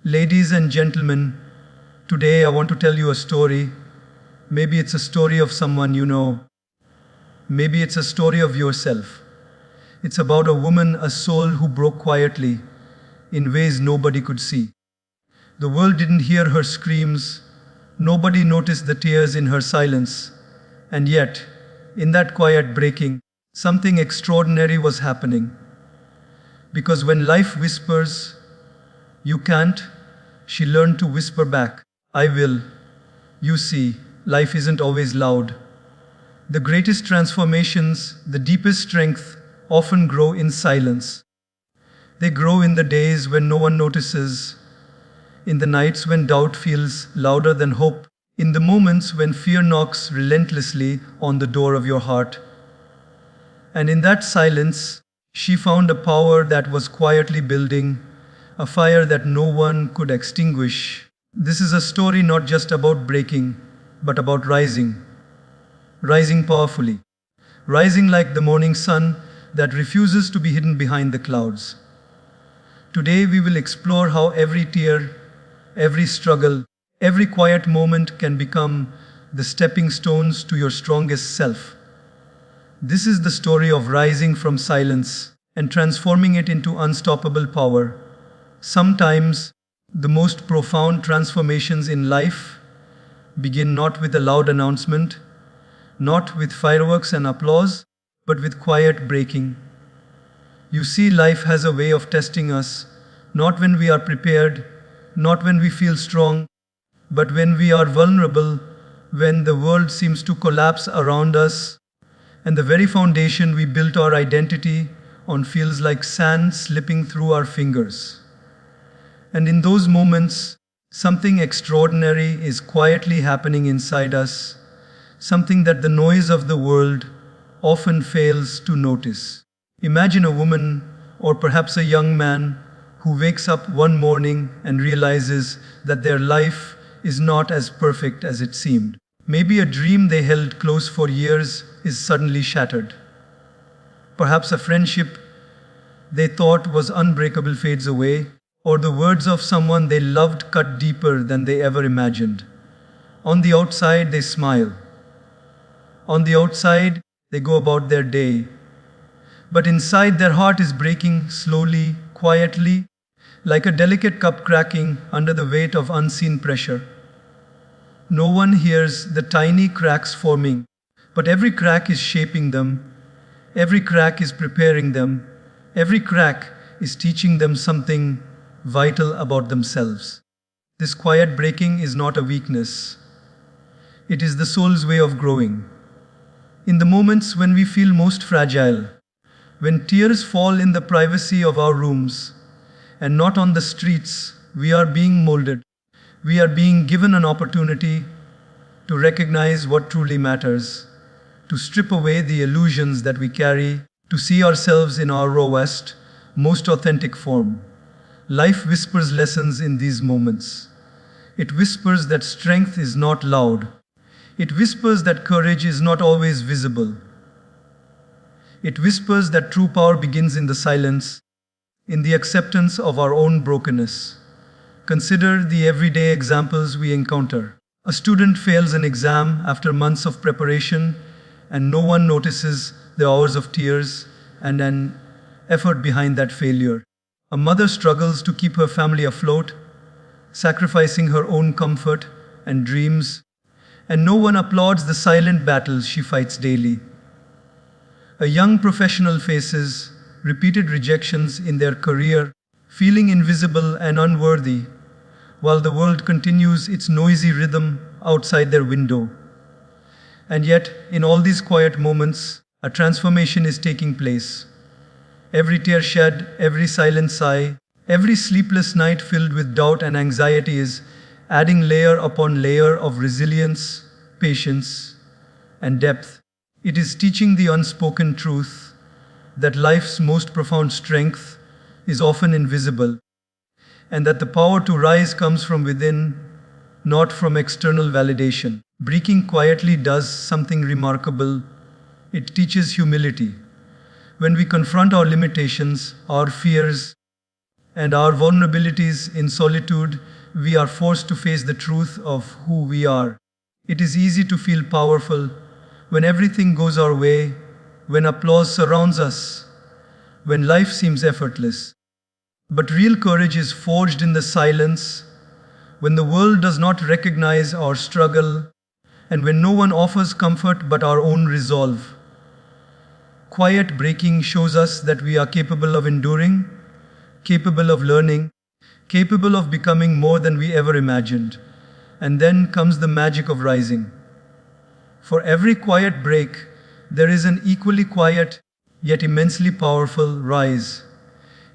Ladies and gentlemen, today I want to tell you a story. Maybe it's a story of someone you know. Maybe it's a story of yourself. It's about a woman, a soul who broke quietly in ways nobody could see. The world didn't hear her screams. Nobody noticed the tears in her silence. And yet, in that quiet breaking, something extraordinary was happening. Because when life whispers, "You can't," she learned to whisper back, "I will." You see, life isn't always loud. The greatest transformations, the deepest strength, often grow in silence. They grow in the days when no one notices, in the nights when doubt feels louder than hope, in the moments when fear knocks relentlessly on the door of your heart. And in that silence, she found a power that was quietly building, a fire that no one could extinguish. This is a story not just about breaking, but about rising. Rising powerfully. Rising like the morning sun that refuses to be hidden behind the clouds. Today we will explore how every tear, every struggle, every quiet moment can become the stepping stones to your strongest self. This is the story of rising from silence and transforming it into unstoppable power. Sometimes, the most profound transformations in life begin not with a loud announcement, not with fireworks and applause, but with quiet breaking. You see, life has a way of testing us, not when we are prepared, not when we feel strong, but when we are vulnerable, when the world seems to collapse around us, and the very foundation we built our identity on feels like sand slipping through our fingers. And in those moments, something extraordinary is quietly happening inside us, something that the noise of the world often fails to notice. Imagine a woman, or perhaps a young man, who wakes up one morning and realizes that their life is not as perfect as it seemed. Maybe a dream they held close for years is suddenly shattered. Perhaps a friendship they thought was unbreakable fades away, or the words of someone they loved cut deeper than they ever imagined. On the outside, they smile. On the outside, they go about their day. But inside, their heart is breaking slowly, quietly, like a delicate cup cracking under the weight of unseen pressure. No one hears the tiny cracks forming, but every crack is shaping them. Every crack is preparing them. Every crack is teaching them something vital about themselves. This quiet breaking is not a weakness. It is the soul's way of growing. In the moments when we feel most fragile, when tears fall in the privacy of our rooms and not on the streets, we are being molded. We are being given an opportunity to recognize what truly matters, to strip away the illusions that we carry, to see ourselves in our rawest, most authentic form. Life whispers lessons in these moments. It whispers that strength is not loud. It whispers that courage is not always visible. It whispers that true power begins in the silence, in the acceptance of our own brokenness. Consider the everyday examples we encounter. A student fails an exam after months of preparation, and no one notices the hours of tears and an effort behind that failure. A mother struggles to keep her family afloat, sacrificing her own comfort and dreams, and no one applauds the silent battles she fights daily. A young professional faces repeated rejections in their career, feeling invisible and unworthy, while the world continues its noisy rhythm outside their window. And yet, in all these quiet moments, a transformation is taking place. Every tear shed, every silent sigh, every sleepless night filled with doubt and anxiety is adding layer upon layer of resilience, patience, and depth. It is teaching the unspoken truth that life's most profound strength is often invisible, and that the power to rise comes from within, not from external validation. Breaking quietly does something remarkable. It teaches humility. When we confront our limitations, our fears, and our vulnerabilities in solitude, we are forced to face the truth of who we are. It is easy to feel powerful when everything goes our way, when applause surrounds us, when life seems effortless. But real courage is forged in the silence, when the world does not recognize our struggle, and when no one offers comfort but our own resolve. Quiet breaking shows us that we are capable of enduring, capable of learning, capable of becoming more than we ever imagined. And then comes the magic of rising. For every quiet break, there is an equally quiet, yet immensely powerful rise.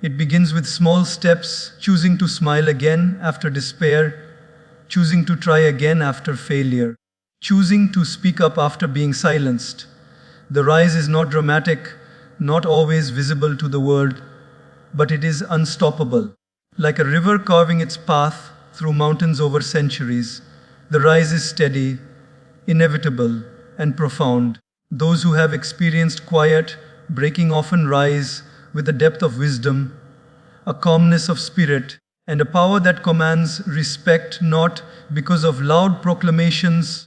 It begins with small steps, choosing to smile again after despair, choosing to try again after failure, choosing to speak up after being silenced. The rise is not dramatic, not always visible to the world, but it is unstoppable. Like a river carving its path through mountains over centuries, the rise is steady, inevitable, and profound. Those who have experienced quiet breaking often rise with a depth of wisdom, a calmness of spirit, and a power that commands respect not because of loud proclamations,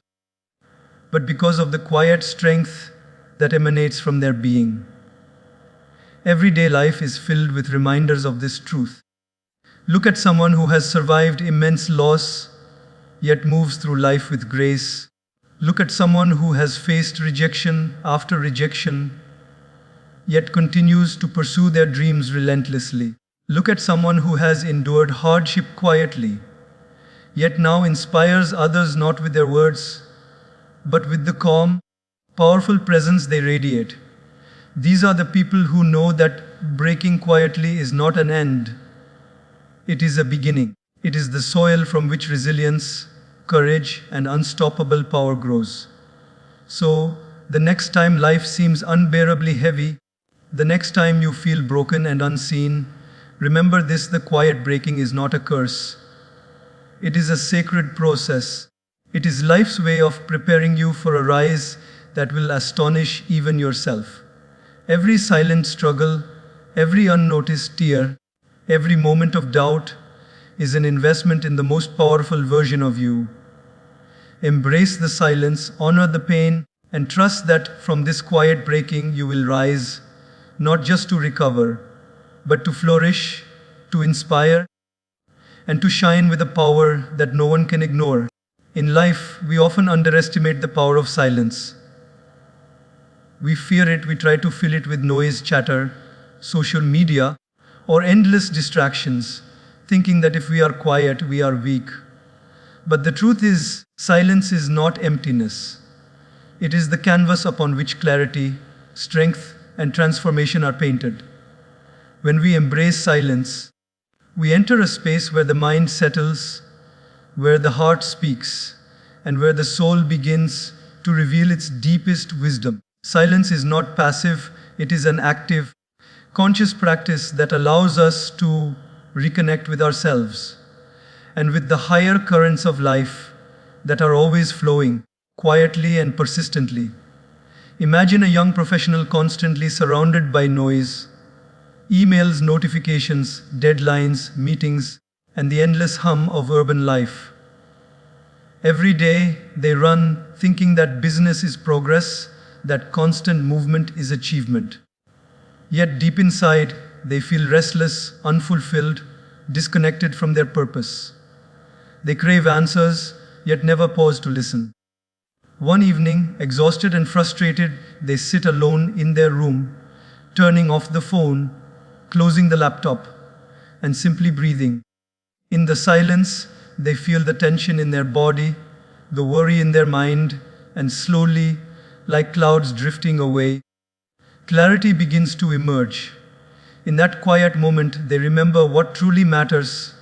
but because of the quiet strength that emanates from their being. Everyday life is filled with reminders of this truth. Look at someone who has survived immense loss, yet moves through life with grace. Look at someone who has faced rejection after rejection, yet continues to pursue their dreams relentlessly. Look at someone who has endured hardship quietly, yet now inspires others not with their words, but with the calm, powerful presence they radiate. These are the people who know that breaking quietly is not an end. It is a beginning. It is the soil from which resilience, courage, and unstoppable power grows. So, the next time life seems unbearably heavy, the next time you feel broken and unseen, remember this: the quiet breaking is not a curse. It is a sacred process. It is life's way of preparing you for a rise that will astonish even yourself. Every silent struggle, every unnoticed tear, every moment of doubt is an investment in the most powerful version of you. Embrace the silence, honor the pain, and trust that from this quiet breaking you will rise, not just to recover, but to flourish, to inspire, and to shine with a power that no one can ignore. In life, we often underestimate the power of silence. We fear it, we try to fill it with noise, chatter, social media, or endless distractions, thinking that if we are quiet, we are weak. But the truth is, silence is not emptiness. It is the canvas upon which clarity, strength, and transformation are painted. When we embrace silence, we enter a space where the mind settles, where the heart speaks, and where the soul begins to reveal its deepest wisdom. Silence is not passive, it is an active, conscious practice that allows us to reconnect with ourselves and with the higher currents of life that are always flowing, quietly and persistently. Imagine a young professional constantly surrounded by noise, emails, notifications, deadlines, meetings, and the endless hum of urban life. Every day they run thinking that business is progress, that constant movement is achievement. Yet deep inside, they feel restless, unfulfilled, disconnected from their purpose. They crave answers, yet never pause to listen. One evening, exhausted and frustrated, they sit alone in their room, turning off the phone, closing the laptop, and simply breathing. In the silence, they feel the tension in their body, the worry in their mind, and slowly, like clouds drifting away, clarity begins to emerge. In that quiet moment, they remember what truly matters,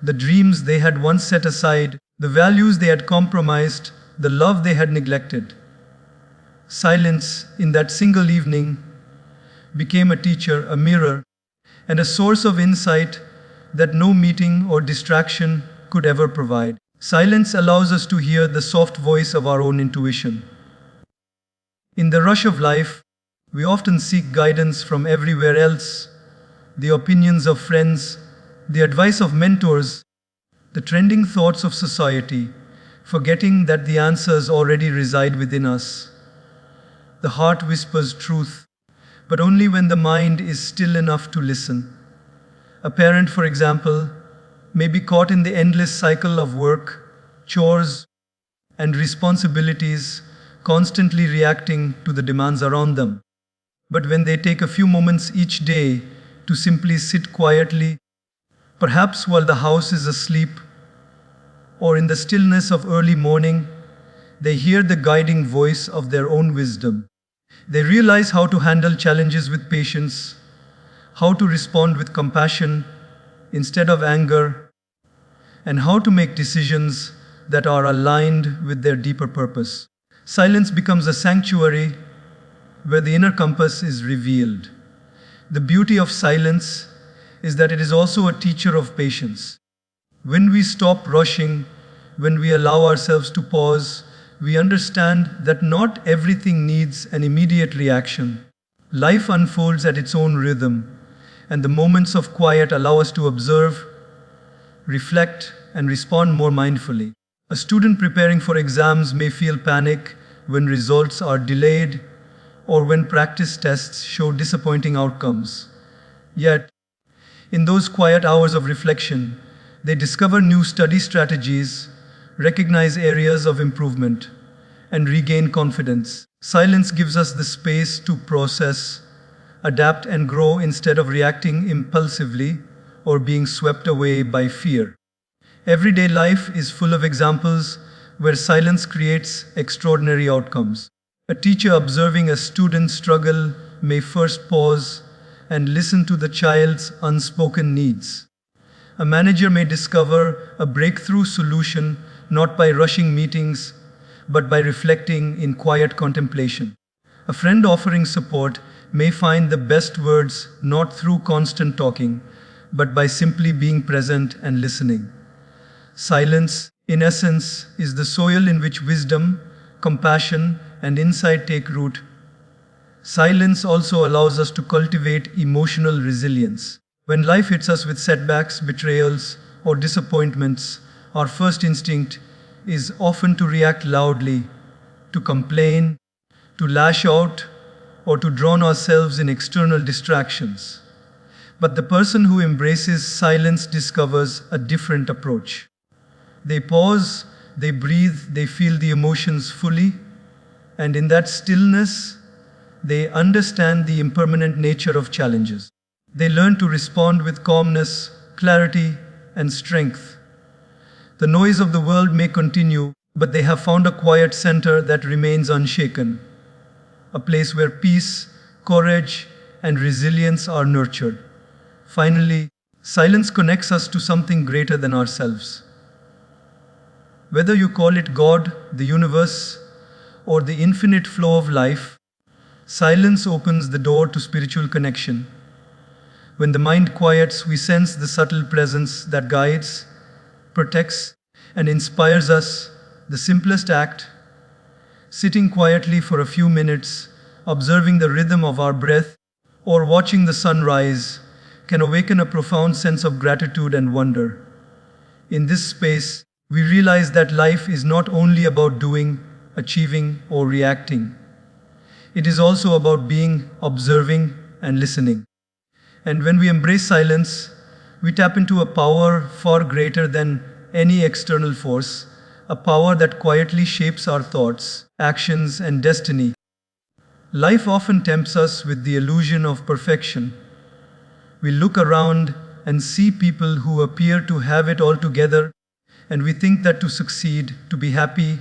the dreams they had once set aside, the values they had compromised, the love they had neglected. Silence, in that single evening, became a teacher, a mirror, and a source of insight that no meeting or distraction could ever provide. Silence allows us to hear the soft voice of our own intuition. In the rush of life, we often seek guidance from everywhere else: the opinions of friends, the advice of mentors, the trending thoughts of society, forgetting that the answers already reside within us. The heart whispers truth, but only when the mind is still enough to listen. A parent, for example, may be caught in the endless cycle of work, chores, and responsibilities, constantly reacting to the demands around them. But when they take a few moments each day to simply sit quietly, perhaps while the house is asleep, or in the stillness of early morning, they hear the guiding voice of their own wisdom. They realize how to handle challenges with patience, how to respond with compassion instead of anger, and how to make decisions that are aligned with their deeper purpose. Silence becomes a sanctuary where the inner compass is revealed. The beauty of silence is that it is also a teacher of patience. When we stop rushing, when we allow ourselves to pause, we understand that not everything needs an immediate reaction. Life unfolds at its own rhythm, and the moments of quiet allow us to observe, reflect, and respond more mindfully. A student preparing for exams may feel panic when results are delayed or when practice tests show disappointing outcomes. Yet, in those quiet hours of reflection, they discover new study strategies, recognize areas of improvement, and regain confidence. Silence gives us the space to process, adapt, and grow instead of reacting impulsively or being swept away by fear. Everyday life is full of examples where silence creates extraordinary outcomes. A teacher observing a student's struggle may first pause and listen to the child's unspoken needs. A manager may discover a breakthrough solution not by rushing meetings, but by reflecting in quiet contemplation. A friend offering support may find the best words not through constant talking, but by simply being present and listening. Silence, in essence, is the soil in which wisdom, compassion, and insight take root. Silence also allows us to cultivate emotional resilience. When life hits us with setbacks, betrayals, or disappointments, our first instinct is often to react loudly, to complain, to lash out, or to drown ourselves in external distractions. But the person who embraces silence discovers a different approach. They pause, they breathe, they feel the emotions fully, and in that stillness, they understand the impermanent nature of challenges. They learn to respond with calmness, clarity, and strength. The noise of the world may continue, but they have found a quiet center that remains unshaken, a place where peace, courage, and resilience are nurtured. Finally, silence connects us to something greater than ourselves. Whether you call it God, the universe, or the infinite flow of life, silence opens the door to spiritual connection. When the mind quiets, we sense the subtle presence that guides, protects, and inspires us. The simplest act, sitting quietly for a few minutes, observing the rhythm of our breath, or watching the sun rise, can awaken a profound sense of gratitude and wonder. In this space, we realize that life is not only about doing, achieving, or reacting. It is also about being, observing, and listening. And when we embrace silence, we tap into a power far greater than any external force, a power that quietly shapes our thoughts, actions, and destiny. Life often tempts us with the illusion of perfection. We look around and see people who appear to have it all together, and we think that to succeed, to be happy,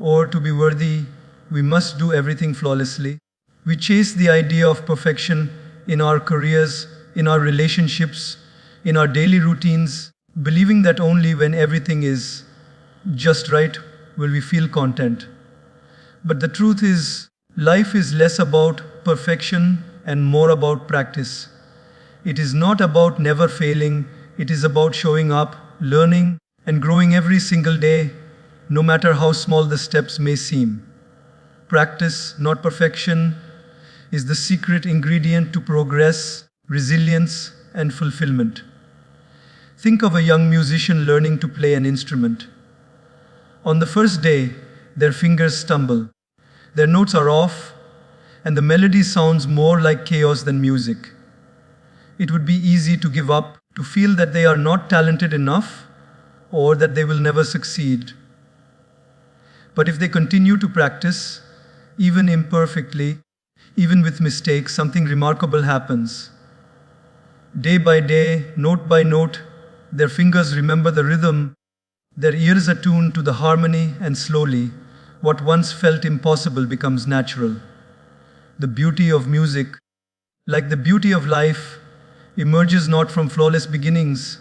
or to be worthy, we must do everything flawlessly. We chase the idea of perfection in our careers, in our relationships, in our daily routines, believing that only when everything is just right will we feel content. But the truth is, life is less about perfection and more about practice. It is not about never failing, it is about showing up, learning, and growing every single day, no matter how small the steps may seem. Practice, not perfection, is the secret ingredient to progress, resilience, and fulfillment. Think of a young musician learning to play an instrument. On the first day, their fingers stumble, their notes are off, and the melody sounds more like chaos than music. It would be easy to give up, to feel that they are not talented enough, or that they will never succeed. But if they continue to practice, even imperfectly, even with mistakes, something remarkable happens. Day by day, note by note, their fingers remember the rhythm, their ears attune to the harmony, and slowly, what once felt impossible becomes natural. The beauty of music, like the beauty of life, emerges not from flawless beginnings,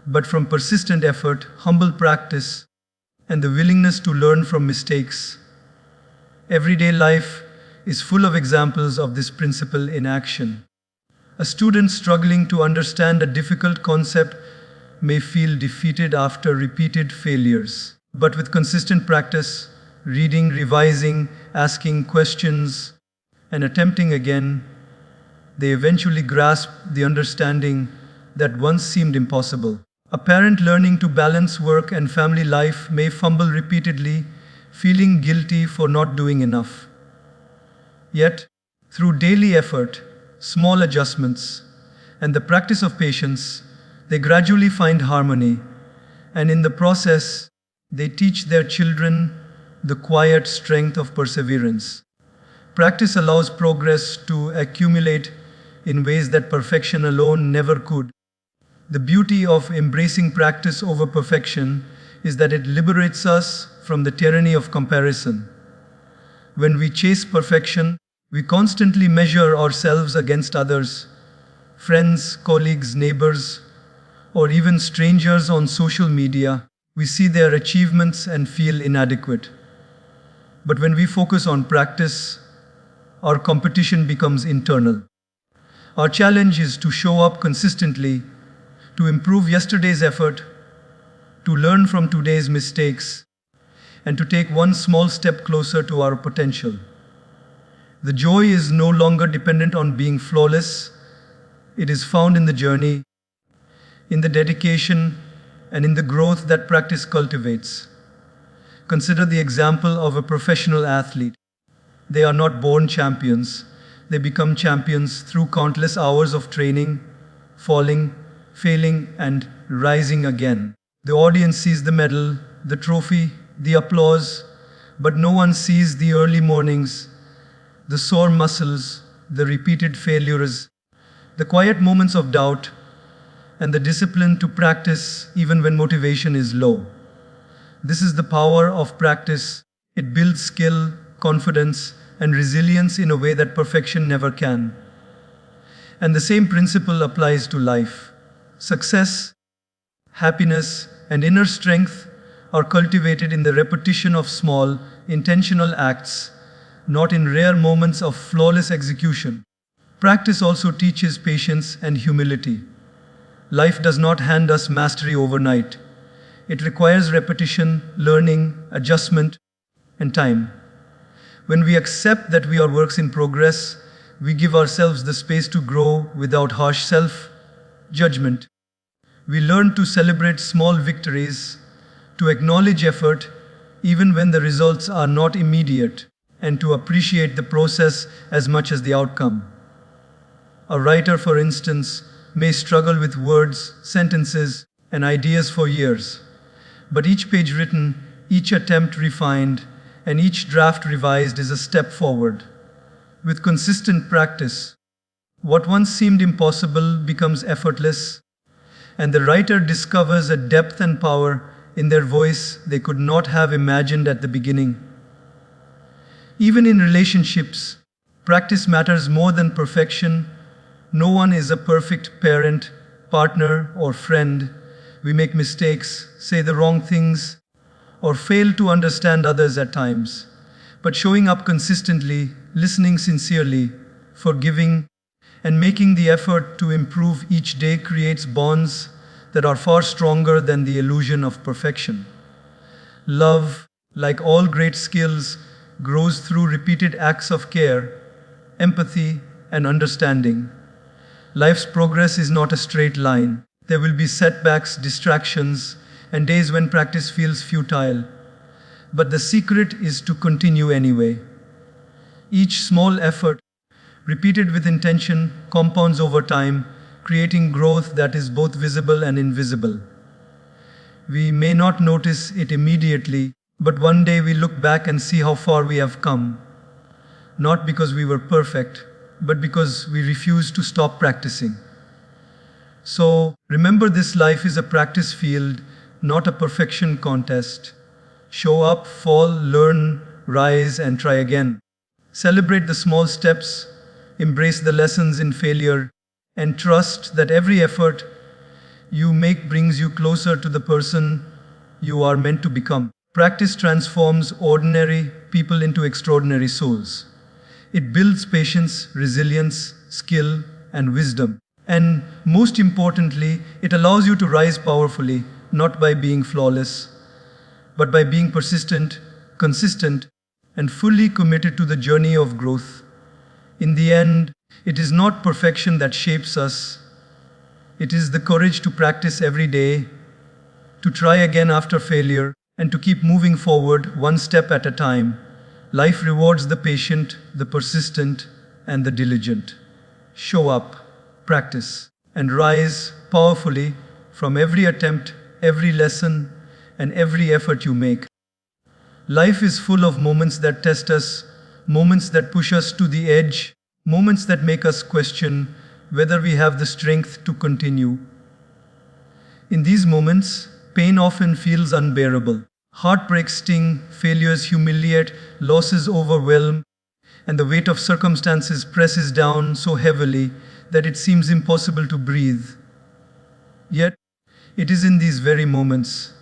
but from persistent effort, humble practice, and the willingness to learn from mistakes. Everyday life is full of examples of this principle in action. A student struggling to understand a difficult concept may feel defeated after repeated failures. But with consistent practice, reading, revising, asking questions, and attempting again, they eventually grasp the understanding that once seemed impossible. A parent learning to balance work and family life may fumble repeatedly, feeling guilty for not doing enough. Yet, through daily effort, small adjustments, and the practice of patience, they gradually find harmony, and in the process, they teach their children the quiet strength of perseverance. Practice allows progress to accumulate in ways that perfection alone never could. The beauty of embracing practice over perfection is that it liberates us from the tyranny of comparison. When we chase perfection, we constantly measure ourselves against others, friends, colleagues, neighbors, or even strangers on social media. We see their achievements and feel inadequate. But when we focus on practice, our competition becomes internal. Our challenge is to show up consistently, to improve yesterday's effort, to learn from today's mistakes, and to take one small step closer to our potential. The joy is no longer dependent on being flawless. It is found in the journey, in the dedication, and in the growth that practice cultivates. Consider the example of a professional athlete. They are not born champions. They become champions through countless hours of training, falling, failing, and rising again. The audience sees the medal, the trophy, the applause, but no one sees the early mornings, the sore muscles, the repeated failures, the quiet moments of doubt, and the discipline to practice even when motivation is low. This is the power of practice. It builds skill, confidence, and resilience in a way that perfection never can. And the same principle applies to life. Success, happiness, and inner strength are cultivated in the repetition of small, intentional acts, not in rare moments of flawless execution. Practice also teaches patience and humility. Life does not hand us mastery overnight. It requires repetition, learning, adjustment, and time. When we accept that we are works in progress, we give ourselves the space to grow without harsh self-judgment. We learn to celebrate small victories, to acknowledge effort even when the results are not immediate, and to appreciate the process as much as the outcome. A writer, for instance, may struggle with words, sentences, and ideas for years. But each page written, each attempt refined, and each draft revised is a step forward. With consistent practice, what once seemed impossible becomes effortless, and the writer discovers a depth and power in their voice they could not have imagined at the beginning. Even in relationships, practice matters more than perfection. No one is a perfect parent, partner, or friend. We make mistakes, say the wrong things, or fail to understand others at times. But showing up consistently, listening sincerely, forgiving, and making the effort to improve each day creates bonds that are far stronger than the illusion of perfection. Love, like all great skills, grows through repeated acts of care, empathy, and understanding. Life's progress is not a straight line. There will be setbacks, distractions, and days when practice feels futile. But the secret is to continue anyway. Each small effort, repeated with intention, compounds over time, creating growth that is both visible and invisible. We may not notice it immediately, but one day we look back and see how far we have come. Not because we were perfect, but because we refused to stop practicing. So, remember, this life is a practice field, not a perfection contest. Show up, fall, learn, rise, and try again. Celebrate the small steps, embrace the lessons in failure, and trust that every effort you make brings you closer to the person you are meant to become. Practice transforms ordinary people into extraordinary souls. It builds patience, resilience, skill, and wisdom. And most importantly, it allows you to rise powerfully, not by being flawless, but by being persistent, consistent, and fully committed to the journey of growth. In the end, it is not perfection that shapes us. It is the courage to practice every day, to try again after failure, and to keep moving forward one step at a time. Life rewards the patient, the persistent, and the diligent. Show up, practice, and rise powerfully from every attempt, every lesson, and every effort you make. Life is full of moments that test us, moments that push us to the edge, moments that make us question whether we have the strength to continue. In these moments, pain often feels unbearable. Heartbreaks sting, failures humiliate, losses overwhelm, and the weight of circumstances presses down so heavily that it seems impossible to breathe. Yet, it is in these very moments,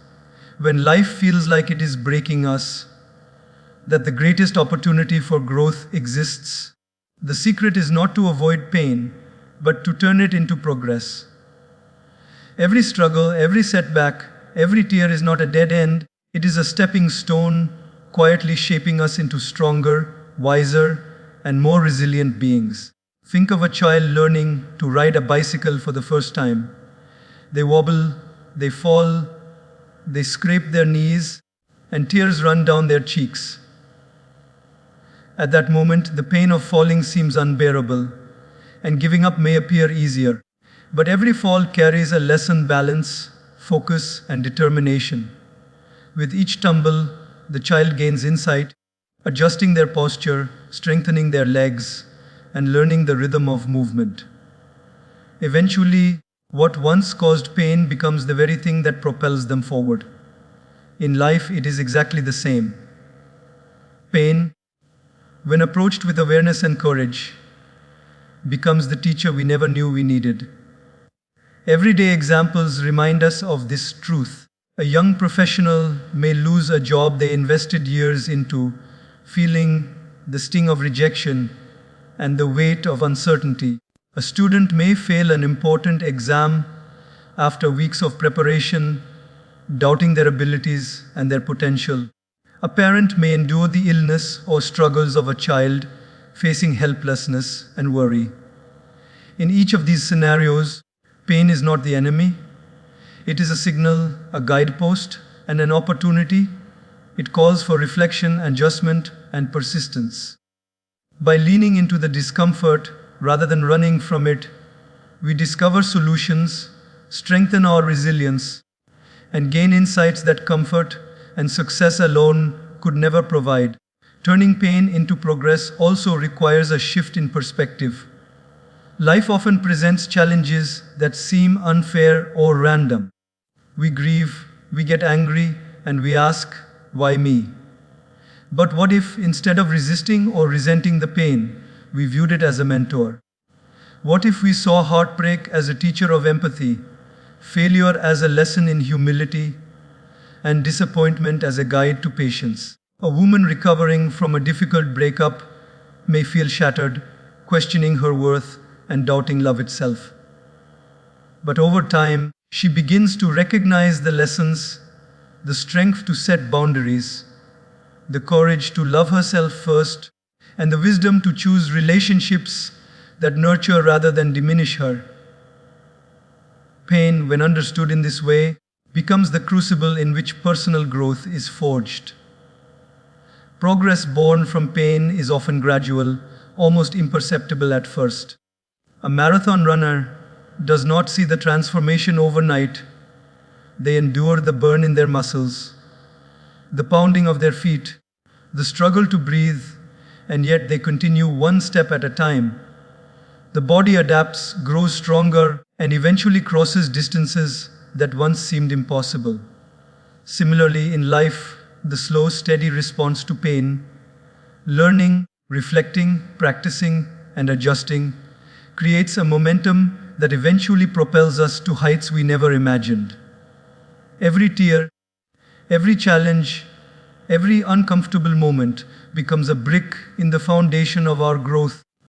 when life feels like it is breaking us, that the greatest opportunity for growth exists. The secret is not to avoid pain, but to turn it into progress. Every struggle, every setback, every tear is not a dead end. It is a stepping stone, quietly shaping us into stronger, wiser, and more resilient beings. Think of a child learning to ride a bicycle for the first time. They wobble, they fall, they scrape their knees, and tears run down their cheeks. At that moment, the pain of falling seems unbearable, and giving up may appear easier. But every fall carries a lesson: balance, focus, and determination. With each tumble, the child gains insight, adjusting their posture, strengthening their legs, and learning the rhythm of movement. Eventually, what once caused pain becomes the very thing that propels them forward. In life, it is exactly the same. Pain, when approached with awareness and courage, becomes the teacher we never knew we needed. Everyday examples remind us of this truth. A young professional may lose a job they invested years into, feeling the sting of rejection and the weight of uncertainty. A student may fail an important exam after weeks of preparation, doubting their abilities and their potential. A parent may endure the illness or struggles of a child, facing helplessness and worry. In each of these scenarios, pain is not the enemy. It is a signal, a guidepost, and an opportunity. It calls for reflection, adjustment, and persistence. By leaning into the discomfort rather than running from it, we discover solutions, strengthen our resilience, and gain insights that comfort and success alone could never provide. Turning pain into progress also requires a shift in perspective. Life often presents challenges that seem unfair or random. We grieve, we get angry, and we ask, why me? But what if, instead of resisting or resenting the pain, we viewed it as a mentor? What if we saw heartbreak as a teacher of empathy, failure as a lesson in humility, and disappointment as a guide to patience? A woman recovering from a difficult breakup may feel shattered, questioning her worth and doubting love itself. But over time, she begins to recognize the lessons, the strength to set boundaries, the courage to love herself first, and the wisdom to choose relationships that nurture rather than diminish her. Pain, when understood in this way, becomes the crucible in which personal growth is forged. Progress born from pain is often gradual, almost imperceptible at first. A marathon runner does not see the transformation overnight. They endure the burn in their muscles, the pounding of their feet, the struggle to breathe, and yet they continue one step at a time. The body adapts, grows stronger, and eventually crosses distances that once seemed impossible. Similarly, in life, the slow, steady response to pain, learning, reflecting, practicing, and adjusting, creates a momentum that eventually propels us to heights we never imagined. Every tear, every challenge, every uncomfortable moment becomes a brick in the foundation of our growth,